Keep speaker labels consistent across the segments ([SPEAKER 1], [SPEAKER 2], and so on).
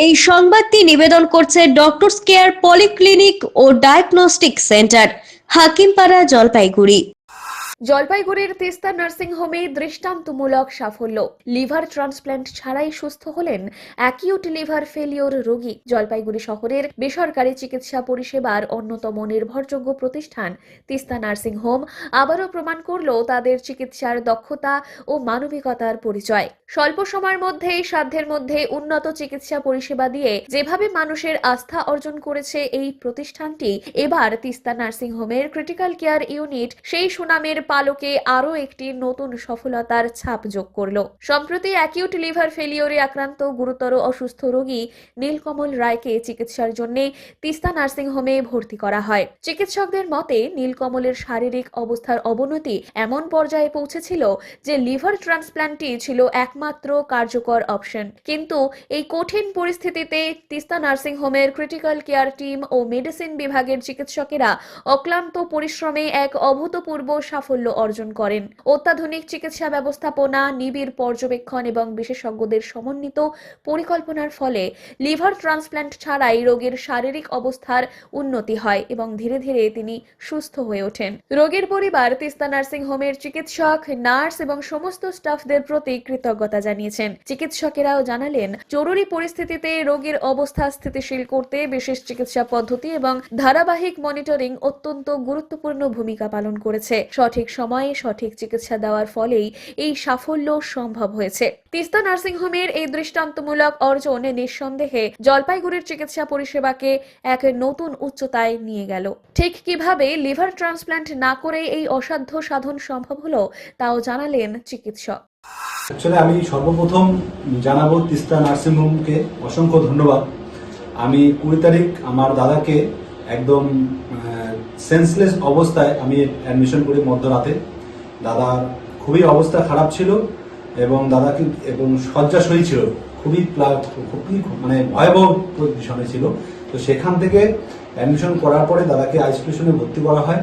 [SPEAKER 1] এই সংবাদটি নিবেদন করছে ডক্টরস কেয়ার পলিক্লিনিক ও ডায়াগনস্টিক সেন্টার, হাকিমপাড়া, জলপাইগুড়ি।
[SPEAKER 2] জলপাইগুড়ির তিস্তা নার্সিং হোমে দৃষ্টান্তমূলক সাফল্য। লিভার ট্রান্সপ্ল্যান্ট ছাড়াই সুস্থ হলেন অ্যাকিউট লিভার ফেলিওর রোগী। জলপাইগুড়ি শহরের বেসরকারি চিকিৎসা পরিষেবার অন্যতম নির্ভরযোগ্য প্রতিষ্ঠান তিস্তা নার্সিং হোম আবারও প্রমাণ করল তাদের চিকিৎসার দক্ষতা ও মানবিকতার পরিচয়। স্বল্প সময়ের মধ্যেই সাধ্যের মধ্যে উন্নত চিকিৎসা পরিষেবা দিয়ে যেভাবে মানুষের আস্থা অর্জন করেছে এই প্রতিষ্ঠানটি, এবার তিস্তা নার্সিং হোমের ক্রিটিক্যাল কেয়ার ইউনিট সেই সুনামের পালকে আরও একটি নতুন সফলতার ছাপ যোগ করল। সম্প্রতি অ্যাকিউট লিভার ফেলিওরে আক্রান্ত গুরুতর অসুস্থ রোগী নীলকমল রায়কে চিকিৎসার জন্য তিস্তা নার্সিং হোমে ভর্তি করা হয়। চিকিৎসকদের মতে নীলকমলের শারীরিক অবস্থার অবনতি এমন পর্যায়ে পৌঁছেছিল যে লিভার ট্রান্সপ্ল্যান্টই ছিল একমাত্র কার্যকর অপশন। কিন্তু এই কঠিন পরিস্থিতিতে তিস্তা নার্সিং হোমের ক্রিটিক্যাল কেয়ার টিম ও মেডিসিন বিভাগের চিকিৎসকেরা অক্লান্ত পরিশ্রমে এক অভূতপূর্ব সাফল্য অর্জন করেন। অত্যাধুনিক চিকিৎসা ব্যবস্থাপনা, নিবিড় পর্যবেক্ষণ এবং বিশেষজ্ঞদের সমন্বিত পরিকল্পনার ফলে লিভার ট্রান্সপ্ল্যান্ট ছাড়াই রোগীর শারীরিক অবস্থার উন্নতি হয় এবং ধীরে ধীরে তিনি সুস্থ হয়ে ওঠেন। রোগীর পরিবার তিস্তা নার্সিং হোমের চিকিৎসক, নার্স এবং সমস্ত স্টাফদের প্রতি কৃতজ্ঞতা জানিয়েছেন। চিকিৎসকেরাও জানালেন, জরুরি পরিস্থিতিতে রোগীর অবস্থা স্থিতিশীল করতে বিশেষ চিকিৎসা পদ্ধতি এবং ধারাবাহিক মনিটরিং অত্যন্ত গুরুত্বপূর্ণ ভূমিকা পালন করেছে। সঠিক সময়ে সঠিক চিকিৎসা দেওয়ার ফলেই এই সাফল্য সম্ভব হয়েছে। তিস্তা নার্সিং হোমের এই দৃষ্টান্তমূলক অর্জন নিঃসন্দেহে জলপাইগুড়ির চিকিৎসা পরিষেবাকে এক নতুন উচ্চতায় নিয়ে গেল। ঠিক কিভাবে লিভার ট্রান্সপ্ল্যান্ট না করে এই অসাধ্য সাধন সম্ভব হলো তাও জানালেন চিকিৎসক।
[SPEAKER 3] আসলে আমি সর্বপ্রথম জানাবো তিস্তা নার্সিং হোমকে অসংখ্য ধন্যবাদ। আমি 20 তারিখ আমার দাদাকে একদম সেন্সলেস অবস্থায় আমি অ্যাডমিশন করি মধ্যরাতে। দাদার খুবই অবস্থা খারাপ ছিল এবং দাদাকে এবং শয্যাশয়ী ছিল, খুবই মানে ভয়াবহ পজিশনে ছিল। তো সেখান থেকে অ্যাডমিশন করার পরে দাদাকে আইসোলেশনে ভর্তি করা হয়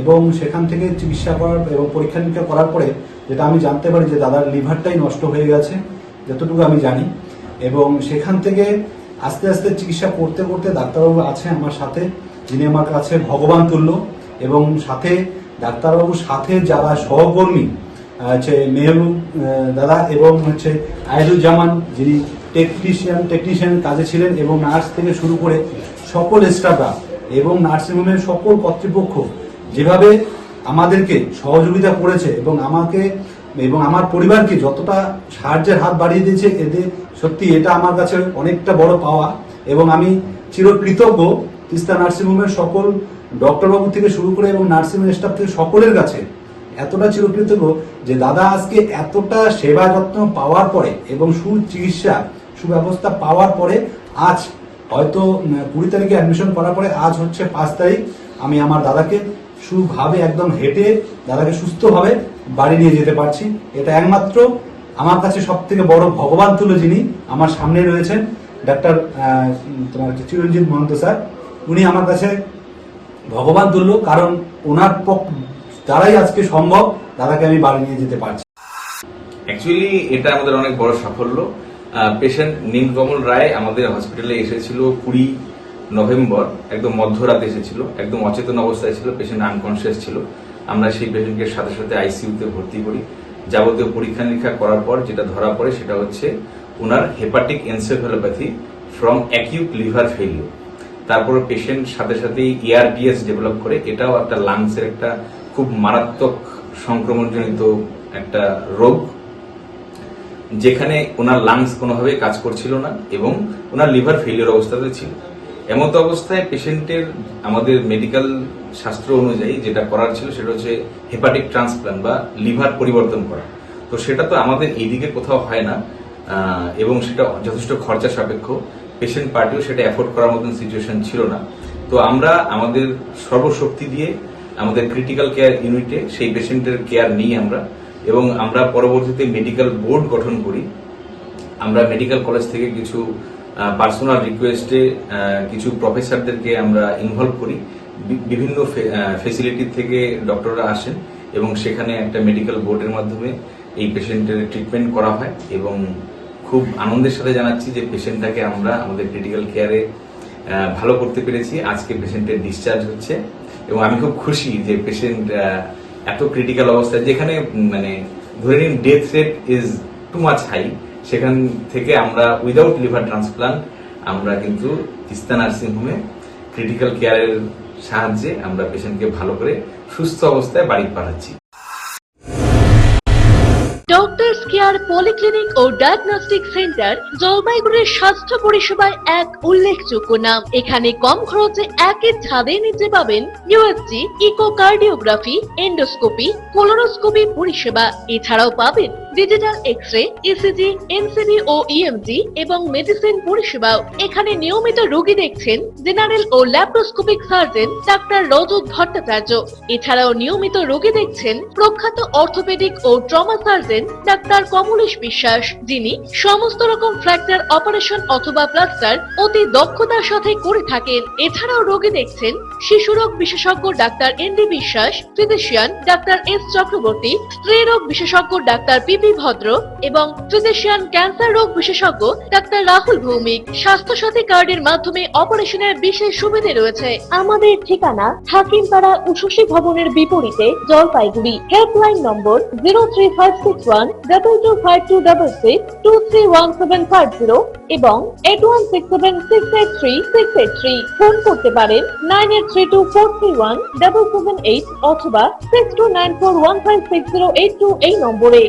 [SPEAKER 3] এবং সেখান থেকে চিকিৎসা করার এবং পরীক্ষা নিরীক্ষা করার পরে যেটা আমি জানতে পারি যে দাদার লিভারটাই নষ্ট হয়ে গেছে, যতটুকু আমি জানি। এবং সেখান থেকে আস্তে আস্তে চিকিৎসা করতে করতে ডাক্তারবাবু আছে আমার সাথে, যিনি আমার কাছে ভগবান তুল্য, এবং সাথে ডাক্তারবাবুর সাথে যারা সহকর্মী হচ্ছে মেহবুব দাদা এবং হচ্ছে আয়েদুজ্জামান, যিনি টেকনিশিয়ান কাজে ছিলেন, এবং নার্স থেকে শুরু করে সকল স্টাফরা এবং নার্সিংহোমের সকল কর্তৃপক্ষ যেভাবে আমাদেরকে সহযোগিতা করেছে এবং আমাকে এবং আমার পরিবারকে যতটা সাহায্যের হাত বাড়িয়ে দিয়েছে, এদের সত্যি এটা আমার কাছে অনেকটা বড় পাওয়া। এবং আমি চিরকৃতজ্ঞ তিস্তা নার্সিংহোমের সকল ডক্টরবাবু থেকে শুরু করে এবং নার্সিংহোম স্টাফ থেকে সকলের কাছে এতটা চিরকৃতজ্ঞ যে দাদা আজকে এতটা সেবা যত্ন পাওয়ার পরে এবং সুচিকিৎসা সুব্যবস্থা পাওয়ার পরে আজ হয়তো 20 তারিখে অ্যাডমিশন করার পরে আজ হচ্ছে 5 তারিখ, আমি আমার দাদাকে সুভাবে একদম হেঁটে দাদাকে সুস্থভাবে বাড়ি নিয়ে যেতে পারছি। এটা একমাত্র আমার কাছে সব থেকে বড় ভগবান তুল্য, যিনি আমার সামনে রয়েছেন ডাক্তার চিরঞ্জিত মহন্ত স্যার। উনি আমার কাছে ভগবান তুল্য, কারণ ওনার দ্বারাই আজকে সম্ভব দাদাকে আমি বাড়ি নিয়ে যেতে পারছি।
[SPEAKER 4] অ্যাকচুয়ালি এটা আমাদের অনেক বড় সাফল্য। পেশেন্ট নীলকমল রায় আমাদের হসপিটালে এসেছিল 20 নভেম্বর, একদম মধ্যরাতে এসেছিল, একদম অচেতন অবস্থায় ছিল, পেশেন্ট আনকনসিয়াস ছিল। আমরা সেই পেশেন্টকে সাথে সাথে আইসিইউতে ভর্তি করি। যাবতীয় পরীক্ষা নিরীক্ষা করার পর যেটা ধরা পড়ে সেটা হচ্ছে ওনার hepatic encephalopathy from acute liver failure. তারপর পেশেন্ট সাথে সাথেই ERDS ডেভেলপ করে। এটাও একটা লাংসের একটা খুব মারাত্মক সংক্রমণজনিত একটা রোগ, যেখানে ওনার লাংস কোনোভাবে কাজ করছিল না এবং ওনার লিভার ফেলিওর অবস্থাতে ছিল। এমত অবস্থায় পেশেন্টের আমাদের মেডিকেল শাস্ত্র অনুযায়ী যেটা করার ছিল সেটা হচ্ছে হেপাটিক ট্রান্সপ্ল্যান্ট বা লিভার পরিবর্তন করা। তো সেটা তো আমাদের এইদিকে কোথাও হয় না এবং সেটা যথেষ্ট খরচা সাপেক্ষ। পেশেন্ট পার্টিও সেটা অ্যাফোর্ড করার মতন সিচুয়েশন ছিল না। তো আমরা আমাদের সর্বশক্তি দিয়ে আমাদের ক্রিটিক্যাল কেয়ার ইউনিটে সেই পেশেন্টের কেয়ার নিই আমরা, এবং আমরা পরবর্তীতে মেডিকেল বোর্ড গঠন করি। আমরা মেডিকেল কলেজ থেকে কিছু পার্সোনাল রিকোয়েস্টে কিছু প্রফেসরদেরকে আমরা ইনভলভ করি। বিভিন্ন ফেসিলিটি থেকে ডক্টররা আসেন এবং সেখানে একটা মেডিকেল বোর্ডের মাধ্যমে এই পেশেন্টের ট্রিটমেন্ট করা হয় এবং খুব আনন্দের সাথে জানাচ্ছি যে পেশেন্টটাকে আমরা আমাদের ক্রিটিক্যাল কেয়ারে ভালো করতে পেরেছি। আজকে পেশেন্টের ডিসচার্জ হচ্ছে এবং আমি খুব খুশি যে পেশেন্ট এত ক্রিটিক্যাল অবস্থায়, যেখানে মানে ধরে নিন death rate is too much high, সেখান থেকে আমরা উইদাউট লিভার ট্রান্সপ্লান্ট আমরা কিন্তু তিস্তা নার্সিং হোমে ক্রিটিক্যাল কেয়ারের সাহায্যে আমরা পেশেন্টকে ভালো করে সুস্থ অবস্থায় বাড়ি পাঠাচ্ছি।
[SPEAKER 5] ডক্টরস কেয়ার পলিক্লিনিক ও ডায়াগনস্টিক সেন্টার জলপাইগুড়ির স্বাস্থ্য পরিষেবায় এক উল্লেখযোগ্য নাম। এখানে কম খরচে একই ছাদের নিচে পাবেন ইউএসজি, ইকোকার্ডিওগ্রাফি, এন্ডোস্কোপি, কোলোনোস্কোপি পরিষেবা। এছাড়াও পাবেন ডিজিটাল এক্স-রে, ইসিজি, এনসিবি ও ইএমজি এবং মেডিসিন পরিষেবাও। এখানে নিয়মিত রোগী দেখছেন জেনারেল ও ল্যাপ্রোস্কোপিক সার্জন ডাক্তার রজত ভট্টাচার্য। এছাড়াও নিয়মিত রোগী দেখছেন প্রখ্যাত অর্থোপেডিক ও ট্রমা সার্জন ডাক্তার কমলেশ বিশ্বাস, যিনি সমস্ত রকম ফ্র্যাকচার অপারেশন অথবা প্লাস্টার অতি দক্ষতার সাথে করে থাকেন। এছাড়াও রোগী দেখছেন শিশুরোগ বিশেষজ্ঞ ডাক্তার এনডি বিশ্বাস, ফিজিশিয়ান ডাক্তার এস চক্রবর্তী, স্ত্রী রোগ বিশেষজ্ঞ ডাক্তার পিপি ভদ্র এবং ফিজিশিয়ান ক্যান্সার রোগ বিশেষজ্ঞ ডাক্তার রাহুল ভৌমিক। স্বাস্থ্যসাথী কার্ডের মাধ্যমে অপারেশনের বিশেষ সুবিধে রয়েছে। আমাদের ঠিকানা হাকিমপাড়া উষসী ভবনের বিপরীতে, জলপাইগুড়ি। হেল্পলাইন নম্বর 03561225266, 231750 এবং 8167683683। ফোন করতে পারেন 9832431778 অথবা 6294156082 এই নম্বরে।